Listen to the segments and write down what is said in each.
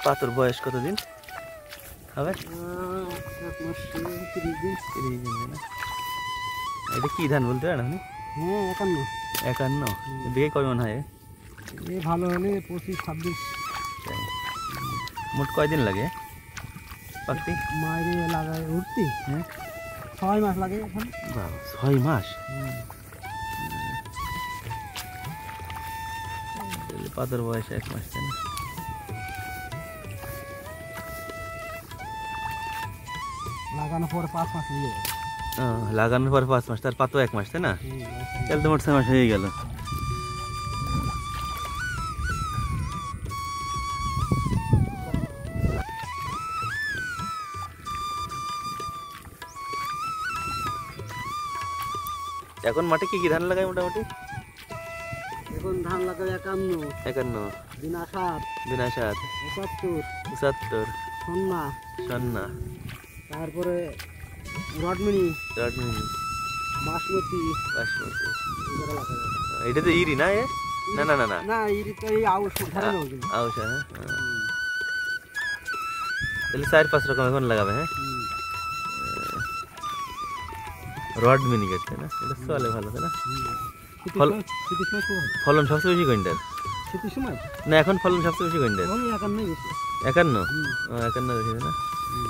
পাতার বয়স কতদিন হবে? 30 দিন। না, এটা কি ধান বলতে পারেন আপনি? হ্যাঁ 51। 51 বিঘে কয় মন হয়? ভালো হলে 25-26। মোট কয়দিন লাগে পাকতে? মাইরে লাগায় উঠতি। হ্যাঁ 6 মাস লাগে এখন। বাবা 6 মাস? পাতার বয়স 1 মাস তাই না? লাগানোর পর 5 মাস নিয়ে লাগানোর পর 5 মাস, তার পাতো 1 মাস তাই না? তাহলে তো মোট 6 মাস হয়ে গেল। এখন মাঠে কি কি ধান লাগায় মোটামুটি? এখন ধান লাগাবে 51, 51, বিনাশাত, 75, 75, সন্না, সন্না, তারপরে রডমিনি, বাসমতি। এগুলো লাগাবে। এটা তো ইরি না? না না না না না ইরি তো এই আউশ ধরে নাও কিন্তু। আউশা। হ্যাঁ তাহলে 4-5 রকম এখন লাগাবে। হ্যাঁ রড মিনিকেট তাই না? এটা চলে ভালো তাই না? ফলন সবচেয়ে বেশি কোনটার? না এখন ফলন সবচেয়ে বেশি কোনটার? 51? 51 বেশি তাই না?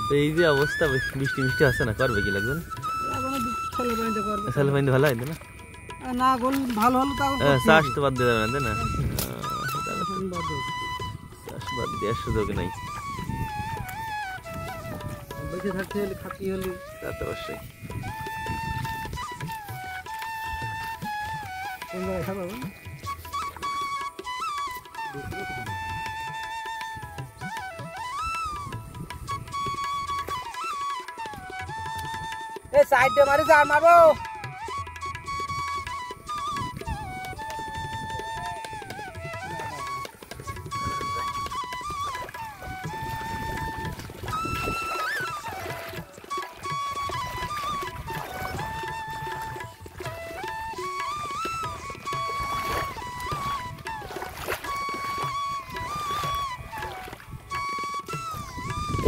তো এই যে অবস্থা, বৃষ্টি মিষ্টি আসছে না, করবে কি লাগবে? সালে পাইতে ভালো হয় না? না গোল ভালো হলো তাও চাষ তো বাদ দিয়ে যাবে না তাই না? চাষ বাদ দেওয়ার সুযোগ নাই। বেঁচে থাকতে হলে খাতি হলে তা তো অবশ্যই। কোন জায়গায় খাবো? এ সাইডে মারি যা মারবো।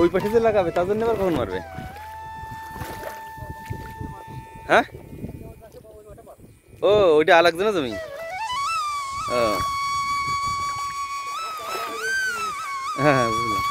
ওই পাশে যে লাগাবে তার জন্য আবার কখন মারবে? হ্যাঁ ও ওইটা আলাদা না তুমি? ও হ্যাঁ বুঝলাম।